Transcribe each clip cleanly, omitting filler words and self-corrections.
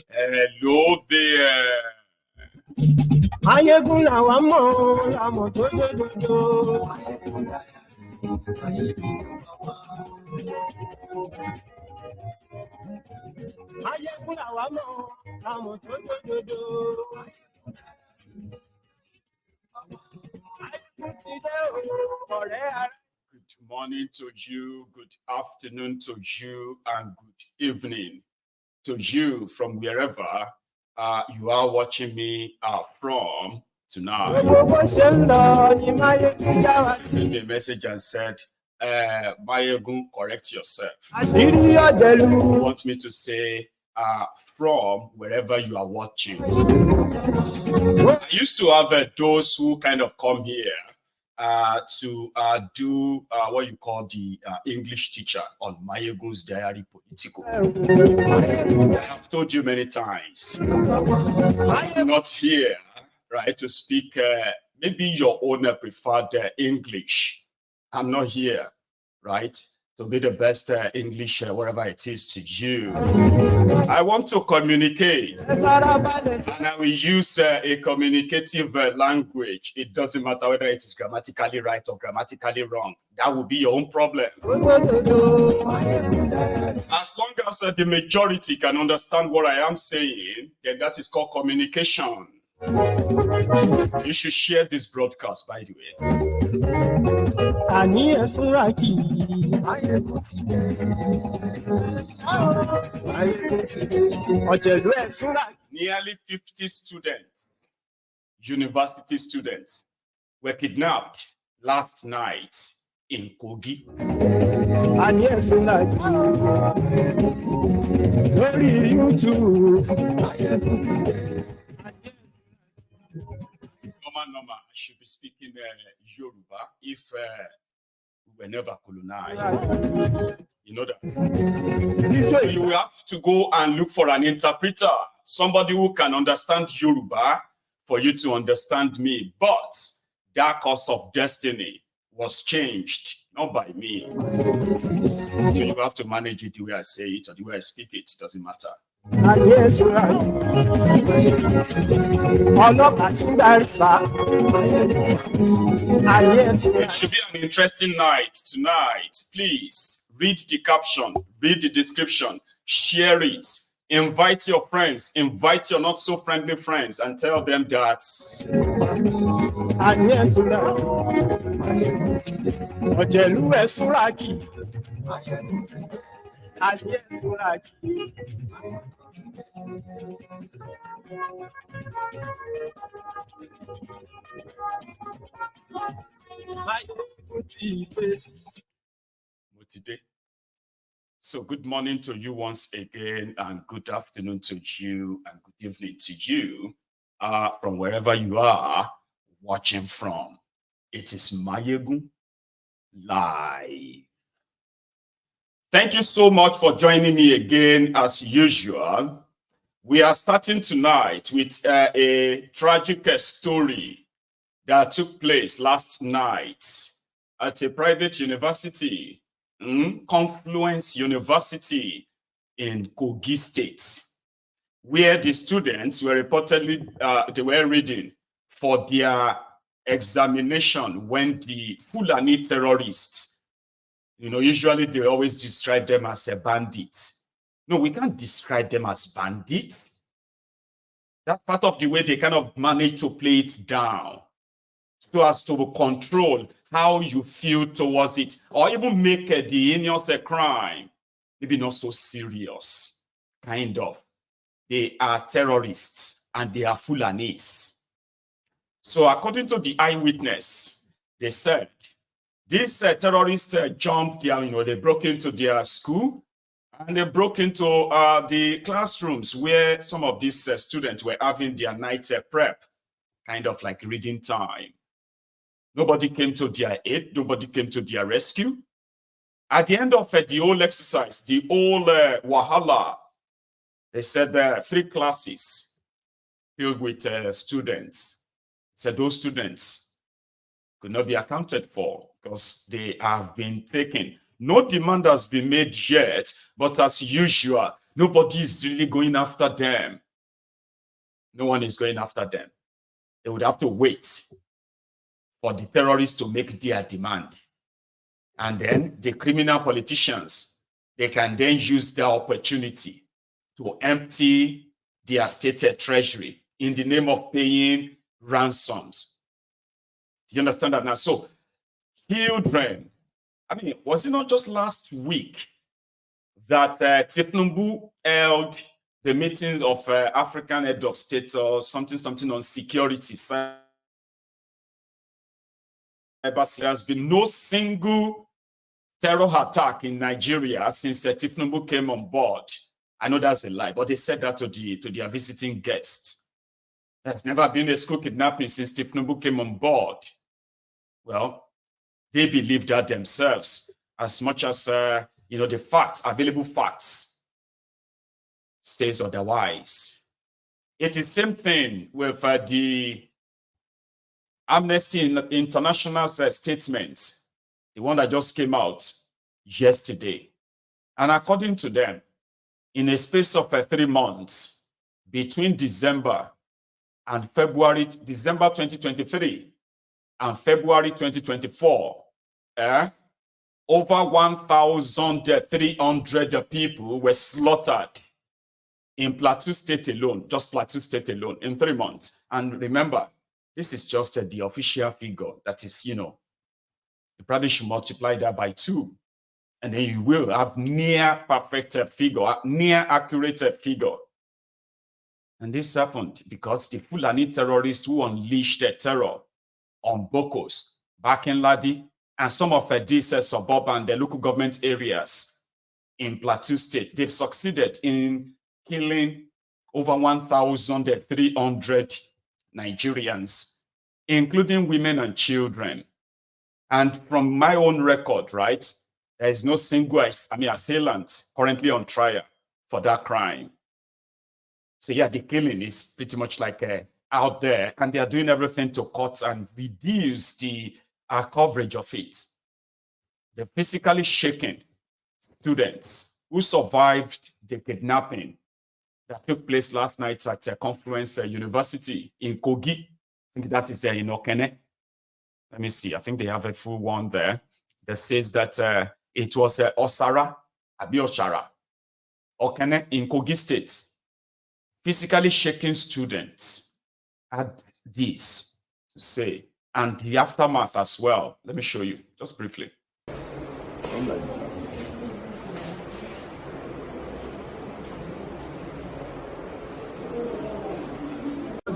Hello there. Ayégun làwa mọ̀ làmọ̀ tó dòdòdò. Ayégun làwa mọ̀ làmọ̀ tó dòdòdò. Ayégun ti dé o, ọ̀rẹ́ ara. Good morning to you, good afternoon to you, and good evening to you from wherever you are watching me from tonight. Sent a message and said, Mayegun, correct yourself. You want me to say from wherever you are watching. I used to have those who kind of come here to do what you call the English teacher on Mayegun's Diary Political. I have told you many times, I'm not here, right, to speak maybe your own preferred English. I'm not here, right, to be the best English, whatever it is to you. I want to communicate, and I will use a communicative language. It doesn't matter whether it is grammatically right or grammatically wrong. That will be your own problem. As long as the majority can understand what I am saying, then that is called communication. You should share this broadcast, by the way. Nearly 50 students, university students, were kidnapped last night in Kogi. Normal, I should be speaking Yoruba if we were never colonized. You know that. You will have to go and look for an interpreter, somebody who can understand Yoruba for you to understand me. But that course of destiny was changed, not by me. So you have to manage it the way I say it or the way I speak it. It doesn't matter. It should be an interesting night tonight. Please read the caption, read the description, share it, invite your friends, invite your not so friendly friends, and tell them that So good morning to you once again, and good afternoon to you, and good evening to you from wherever you are watching from. It is Mayegun Live. Thank you so much for joining me again as usual. We are starting tonight with a tragic story that took place last night at a private university, Confluence University in Kogi State, where the students were reportedly, they were reading for their examination when the Fulani terrorists, usually they always describe them as a bandit. No, we can't describe them as bandits. That's part of the way they kind of manage to play it down so as to control how you feel towards it, or even make the heinous crime maybe not so serious, kind of. They are terrorists and they are Fulanis. So according to the eyewitness, they said these terrorists jumped there, they broke into their school, and they broke into the classrooms where some of these students were having their night prep, kind of like reading time. Nobody came to their aid. Nobody came to their rescue. At the end of the whole exercise, the whole wahala, they said 3 classes filled with students. Said those students could not be accounted for because they have been taken. No demand has been made yet, but as usual, nobody is really going after them. No one is going after them. They would have to wait for the terrorists to make their demand. And then the criminal politicians, they can then use their opportunity to empty their state treasury in the name of paying ransoms. Do you understand that now? So, children, I mean, was it not just last week that Tinubu held the meeting of African head of state or something on security? There has been no single terror attack in Nigeria since Tinubu came on board. I know that's a lie, but they said that to their visiting guests. There's never been a school kidnapping since Tinubu came on board. Well, they believe that themselves, as much as the facts, available facts, says otherwise. It is the same thing with the Amnesty International's statement, the one that just came out yesterday. And according to them, in a space of 3 months, between December and February, December 2023 and February 2024, over 1,300 people were slaughtered in Plateau State alone, just Plateau State alone, in 3 months. And remember, this is just the official figure. That is, you probably should multiply that by 2. And then you will have near perfect figure, near accurate figure. And this happened because the Fulani terrorists who unleashed their terror on Bokos, back in Ladi, and some of these suburban, the local government areas in Plateau State, they've succeeded in killing over 1,300 Nigerians, including women and children. And from my own record, right, there is no single assailant currently on trial for that crime. So yeah, the killing is pretty much like out there, and they are doing everything to cut and reduce the coverage of it. The physically shaken students who survived the kidnapping that took place last night at Confluence University in Kogi. I think that is in Okene. Let me see. I think they have a full one there that says that it was Osara, Abioshara, Okene in Kogi State. Physically shaken students had this to say, and the aftermath as well. Let me show you, just briefly.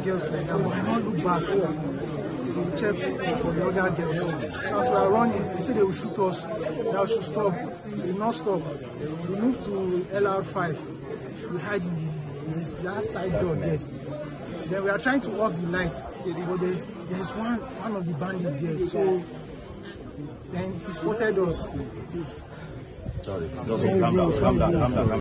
Girls like that, but I don't look back. We check for the other girls. As we are running, they say they will shoot us. Now we should stop. We will not stop. We move to LR5. We hide in that side door there. Then we are trying to off the light, but there's one of the bandits there. So then he spotted us. Sorry, calm down.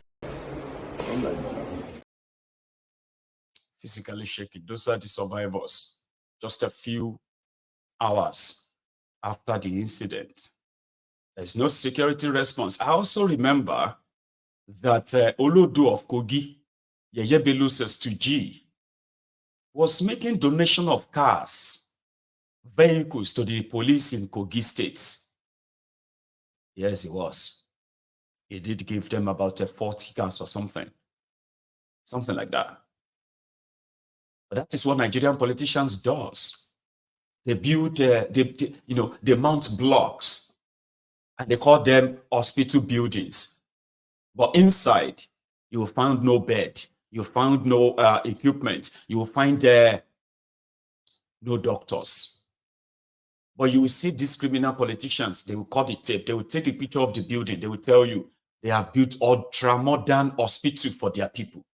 Physically shaken. Those are the survivors. Just a few hours after the incident. There's no security response. I also remember that Olodo of Kogi, Yeye Belu's G, was making donation of cars, vehicles to the police in Kogi State. Yes, he was. He did give them about 40 cars or something like that. But that is what Nigerian politicians does. They build, they mount blocks, and they call them hospital buildings. But inside, you will find no bed. You will find no equipment. You will find no doctors. But you will see these criminal politicians, they will cut the tape. They will take a picture of the building. They will tell you they have built ultra-modern hospital for their people.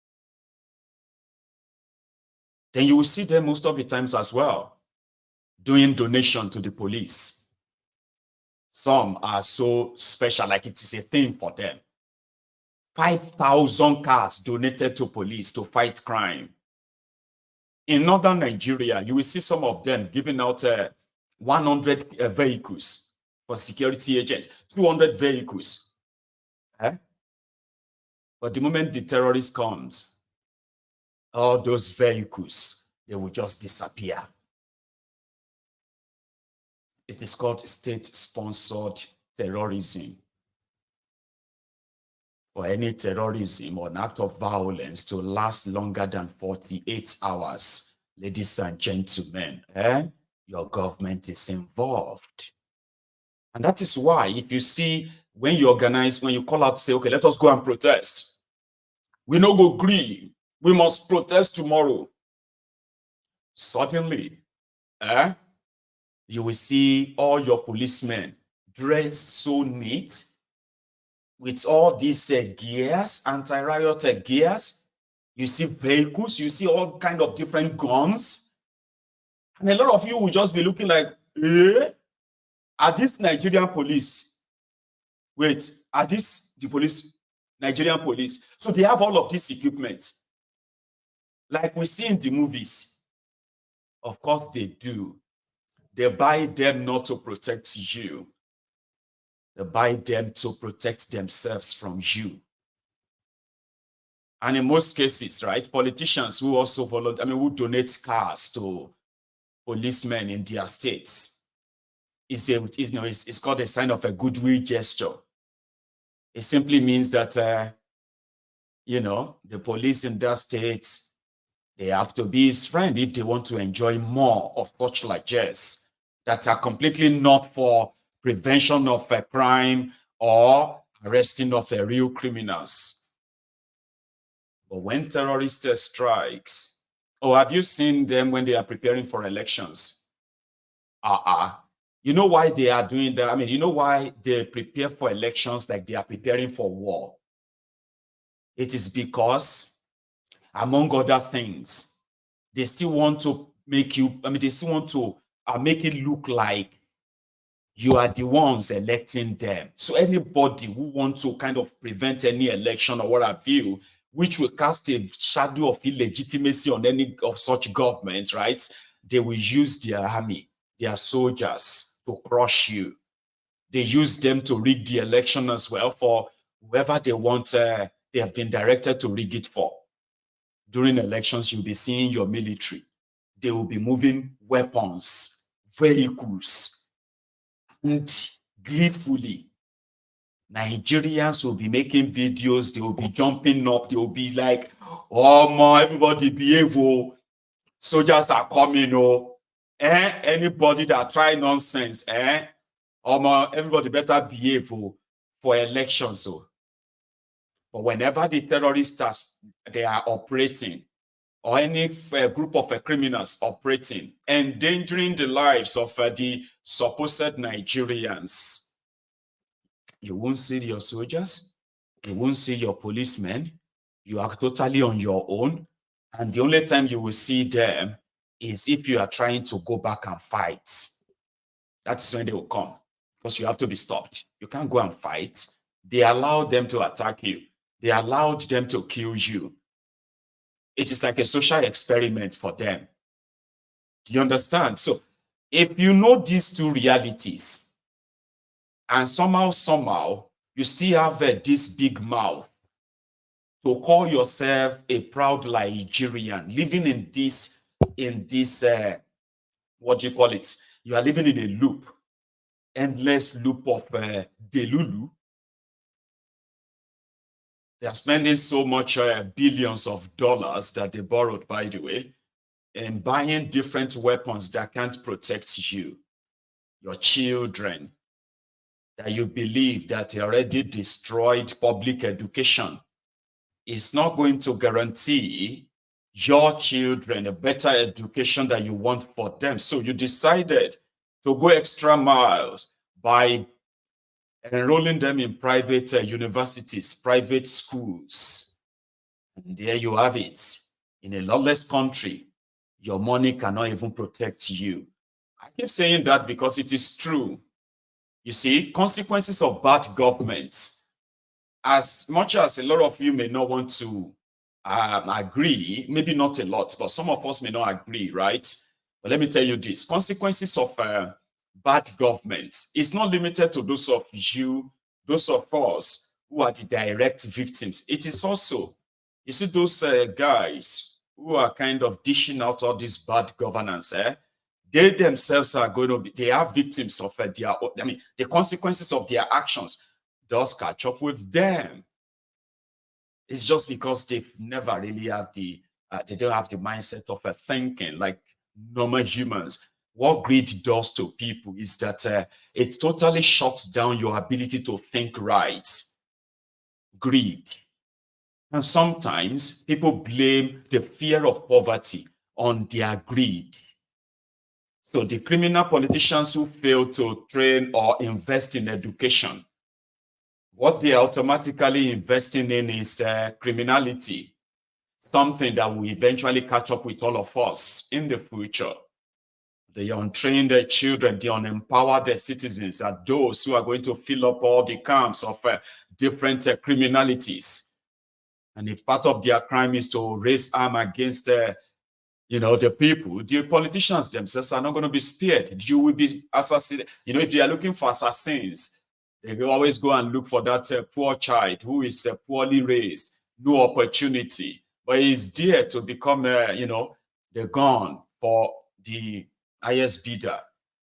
Then you will see them most of the times as well, doing donation to the police. Some are so special, like it is a thing for them. 5,000 cars donated to police to fight crime. In northern Nigeria, you will see some of them giving out 100 vehicles for security agents, 200 vehicles. But the moment the terrorist comes, all those vehicles, they will just disappear. It is called state-sponsored terrorism. For any terrorism or an act of violence to last longer than 48 hours, ladies and gentlemen, your government is involved. And that is why, if you see, when you organize, when you call out, say, okay, let us go and protest. We no go agree. We must protest tomorrow. Suddenly, you will see all your policemen dressed so neat with all these gears, anti-riot gears. You see vehicles, you see all kind of different guns. And a lot of you will just be looking like, are this Nigerian police? Wait, are this the police, Nigerian police? So they have all of this equipment. Like we see in the movies. Of course they do. They buy them not to protect you. They buy them to protect themselves from you. And in most cases, right, politicians who also volunteer, who donate cars to policemen in their states, it's called a sign of a goodwill gesture. It simply means that, the police in that state, they have to be his friend if they want to enjoy more of such largesse that are completely not for prevention of a crime or arresting of real criminals. But when terrorist strikes, have you seen them when they are preparing for elections? You know why they are doing that? You know why they prepare for elections like they are preparing for war? It is because, among other things, they still want to make you, they still want to make it look like you are the ones electing them. So anybody who wants to kind of prevent any election or what have you, which will cast a shadow of illegitimacy on any of such government, right? They will use their army, their soldiers to crush you. They use them to rig the election as well for whoever they want, they have been directed to rig it for. During elections, you'll be seeing your military. They will be moving weapons, vehicles, and gleefully, Nigerians will be making videos. They will be jumping up. They will be like, oh my, everybody behave. Soldiers are coming. Anybody that try nonsense, everybody better behave for elections. But whenever the terrorists they are operating, or any group of criminals operating, endangering the lives of the supposed Nigerians, you won't see your soldiers, you won't see your policemen. You are totally on your own. And the only time you will see them is if you are trying to go back and fight. That's when they will come, because you have to be stopped. You can't go and fight. They allowed them to attack you. They allowed them to kill you. It is like a social experiment for them. Do you understand? So if you know these two realities, and somehow, you still have this big mouth to call yourself a proud Nigerian, living in this, what do you call it? You are living in a loop, endless loop of delulu. They are spending so much billions of dollars that they borrowed, by the way, and buying different weapons that can't protect you, your children, that you believe that they already destroyed public education. It's not going to guarantee your children a better education that you want for them. So you decided to go extra miles by enrolling them in private universities, private schools. And there you have it. In a lawless country, your money cannot even protect you. I keep saying that because it is true. You see, consequences of bad government, as much as a lot of you may not want to agree, maybe not a lot, but some of us may not agree, right? But let me tell you this, consequences of bad government. It's not limited to those of you, those of us who are the direct victims. It is also, you see, those guys who are kind of dishing out all this bad governance, they themselves are going to be, they are victims of the consequences of their actions does catch up with them. It's just because they've never really had they don't have the mindset of thinking like normal humans. What greed does to people is that it totally shuts down your ability to think right. Greed. And sometimes people blame the fear of poverty on their greed. So the criminal politicians who fail to train or invest in education, what they are automatically investing in is criminality, something that will eventually catch up with all of us in the future. The untrained children, the unempowered citizens are those who are going to fill up all the camps of different criminalities. And if part of their crime is to raise arm against the people, the politicians themselves are not going to be spared. You will be assassinated. If they are looking for assassins, they will always go and look for that poor child who is poorly raised, no opportunity, but is there to become, the gun for the highest bidder.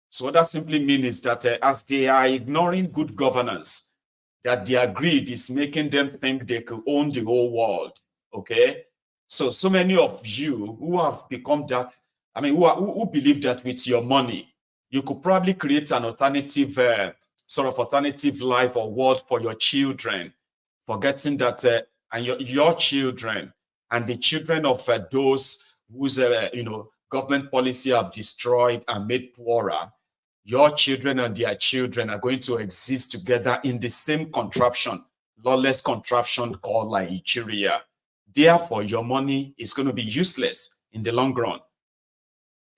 So what that simply means is that as they are ignoring good governance, that their greed is making them think they could own the whole world. Okay, so many of you who have become that, who believe that with your money you could probably create an alternative alternative life or world for your children, forgetting that and your children and the children of those whose government policy have destroyed and made poorer, your children and their children are going to exist together in the same contraption, lawless contraption called Nigeria. Therefore, your money is going to be useless in the long run,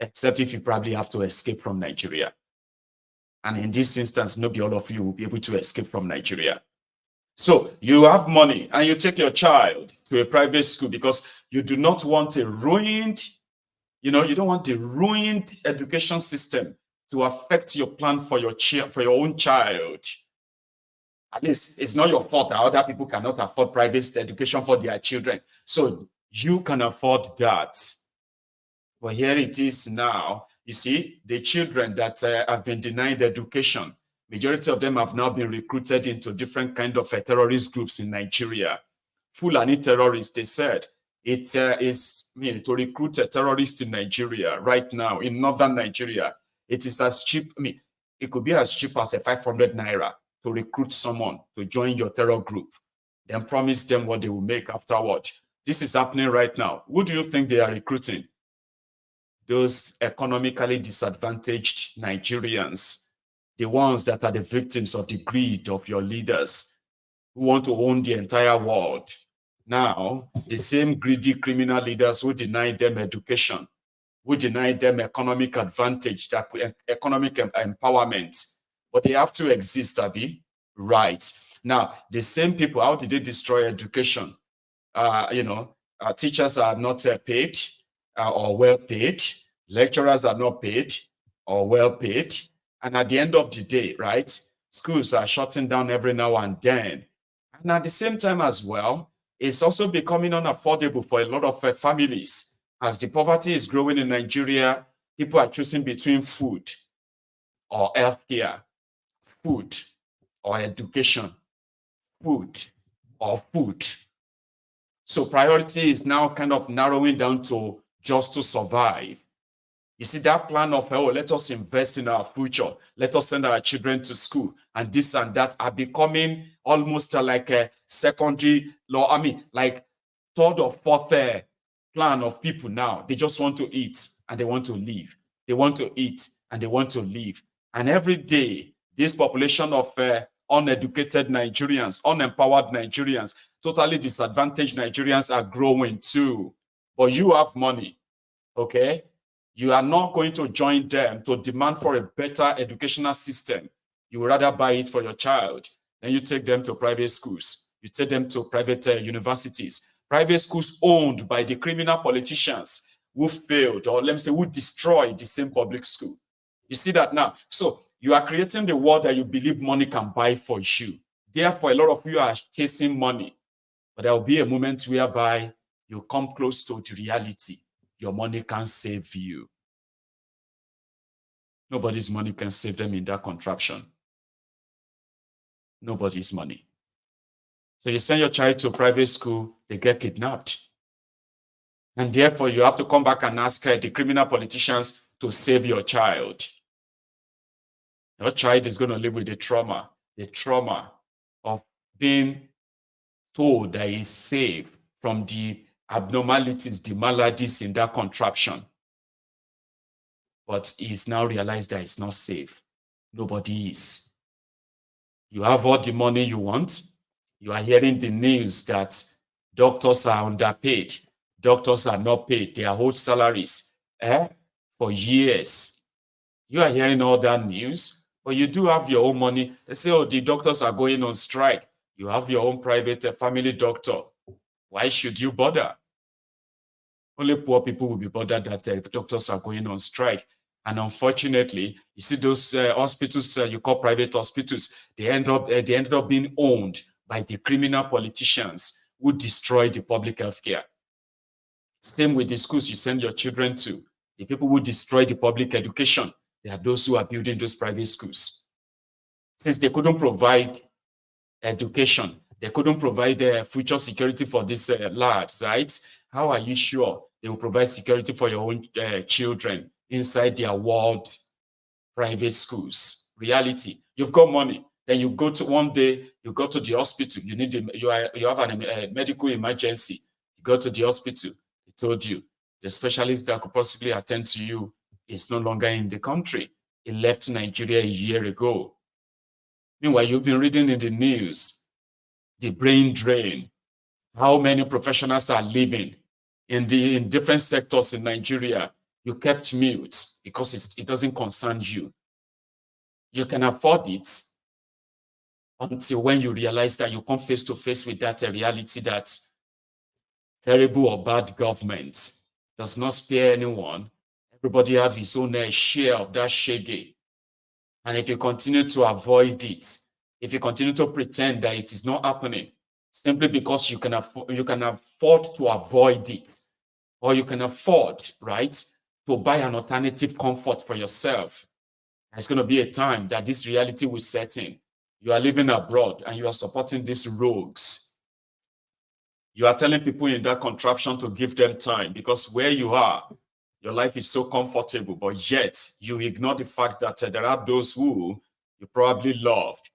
except if you probably have to escape from Nigeria. And in this instance, not all of you will be able to escape from Nigeria. So you have money and you take your child to a private school because you do not want a ruined, you don't want the ruined education system to affect your plan for your own child. At least it's not your fault that other people cannot afford private education for their children. So you can afford that. But here it is now. You see, the children that have been denied education, majority of them have now been recruited into different kind of terrorist groups in Nigeria. Fulani terrorists, they said, it is to recruit a terrorist in Nigeria right now, in northern Nigeria. It is as cheap, it could be as cheap as 500 naira to recruit someone to join your terror group, then promise them what they will make afterward. This is happening right now. Who do you think they are recruiting? Those economically disadvantaged Nigerians, the ones that are the victims of the greed of your leaders who want to own the entire world. Now, the same greedy criminal leaders who deny them education, who deny them economic advantage, economic empowerment, but they have to exist, Abi. Right. Now, the same people, how did they destroy education? Teachers are not paid or well paid. Lecturers are not paid or well paid. And at the end of the day, right, schools are shutting down every now and then. And at the same time as well, it's also becoming unaffordable for a lot of families. As the poverty is growing in Nigeria, people are choosing between food or healthcare, food or education, food or food. So priority is now kind of narrowing down to just to survive. You see, that plan of, let us invest in our future, let us send our children to school, and this and that are becoming almost like a secondary law. Like third or fourth plan of people now. They just want to eat and they want to live. They want to eat and they want to live. And every day, this population of uneducated Nigerians, unempowered Nigerians, totally disadvantaged Nigerians are growing too. But you have money, okay? You are not going to join them to demand for a better educational system. You would rather buy it for your child. Then you take them to private schools. You take them to private universities. Private schools owned by the criminal politicians who failed, or let me say, who destroyed the same public school. You see that now? So you are creating the world that you believe money can buy for you. Therefore, a lot of you are chasing money. But there will be a moment whereby you come close to the reality. Your money can't save you. Nobody's money can save them in that contraption. Nobody's money. So you send your child to a private school, they get kidnapped. And therefore, you have to come back and ask the criminal politicians to save your child. Your child is going to live with the trauma of being told that he's safe from the abnormalities, the maladies in that contraption. But he's now realized that it's not safe. Nobody is. You have all the money you want. You are hearing the news that doctors are underpaid. Doctors are not paid. They are owed salaries for years. You are hearing all that news, but you do have your own money. They say, oh, the doctors are going on strike. You have your own private family doctor. Why should you bother? Only poor people will be bothered that doctors are going on strike. And unfortunately, you see those hospitals you call private hospitals, they ended up being owned by the criminal politicians who destroy the public healthcare. Same with the schools you send your children to. The people who destroy the public education, they are those who are building those private schools. Since they couldn't provide education, they couldn't provide future security for these lads, right? How are you sure they will provide security for your own children inside their world private schools? Reality, you've got money, then you go to one day, you go to the hospital, you have a medical emergency, you go to the hospital, they told you the specialist that could possibly attend to you is no longer in the country. He left Nigeria a year ago. Meanwhile, you've been reading in the news, the brain drain, how many professionals are leaving in different sectors in Nigeria. You kept mute because it doesn't concern you. You can afford it until when you realize that you come face to face with that reality that terrible or bad government does not spare anyone. Everybody have his own share of that shege. And if you continue to avoid it, if you continue to pretend that it is not happening, simply because you can afford to avoid it, or you can afford, right, to buy an alternative comfort for yourself, there's going to be a time that this reality will set in. You are living abroad and you are supporting these rogues. You are telling people in that contraption to give them time because where you are, your life is so comfortable, but yet you ignore the fact that there are those who you probably loved.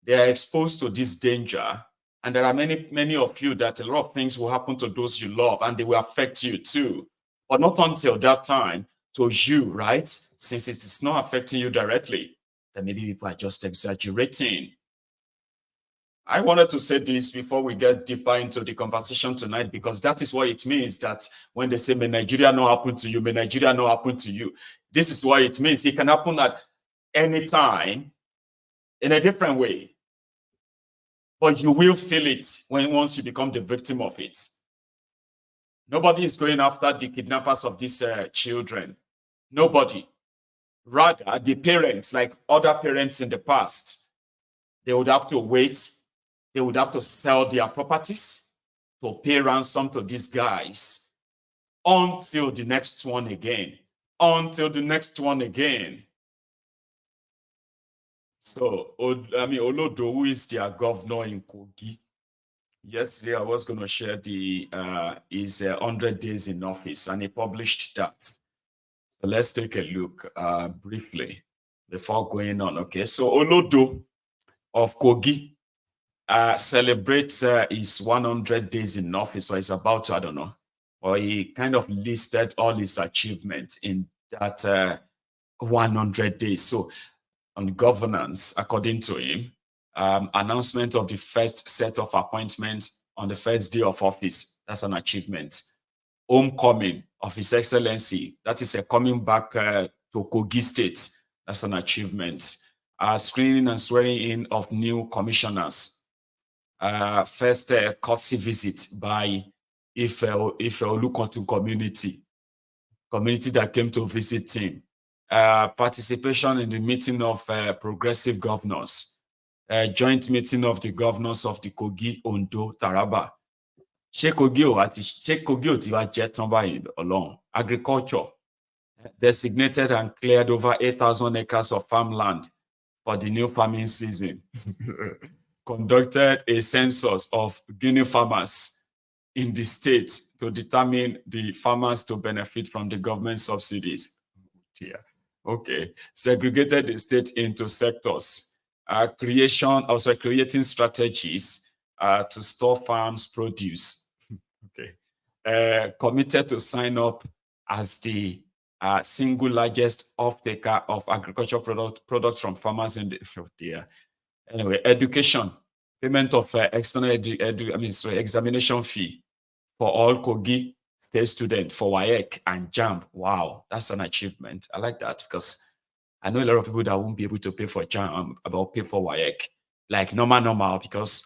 They are exposed to this danger. And there are many of you that a lot of things will happen to those you love and they will affect you too. But not until that time to you, right? Since it is not affecting you directly, then maybe people are just exaggerating. I wanted to say this before we get deeper into the conversation tonight, because that is what it means that when they say, may Nigeria not happen to you, may Nigeria not happen to you. This is what it means. It can happen at any time in a different way. But you will feel it once you become the victim of it. Nobody is going after the kidnappers of these children. Nobody. Rather, the parents, like other parents in the past, they would have to wait. They would have to sell their properties to pay ransom to these guys until the next one again. Until the next one again. So, Olodo, who is their governor in Kogi? Yesterday, I was going to share his 100 days in office, and he published that. So let's take a look briefly before going on. Okay, so Olodo of Kogi celebrates his 100 days in office, or he's about to, I don't know, or he kind of listed all his achievements in that 100 days. So on governance, according to him, announcement of the first set of appointments on the first day of office, that's an achievement. Homecoming of His Excellency, that is a coming back to Kogi State, that's an achievement. Screening and swearing in of new commissioners. First courtesy visit by Ife Olukotu community that came to visit him. participation in the meeting of progressive governors, joint meeting of the governors of the Kogi, Ondo, Taraba. Ṣé Kogi ò ti wá jẹ́ tán báyìí Ọlọ́run? Agriculture designated and cleared over 8,000 acres of farmland for the new farming season. Conducted a census of Guinea farmers in the state to determine the farmers to benefit from the government subsidies. Yeah. Okay. Segregated the state into sectors. Creating strategies to store farms produce. Okay. Committed to sign up as the single largest off-taker of agricultural products from farmers in the Anyway, education, payment of external examination fee for all Kogi state students for WAEC and JAMB. Wow, that's an achievement. I like that because I know a lot of people that won't be able to pay for JAMB, about pay for WAEC, like normal, because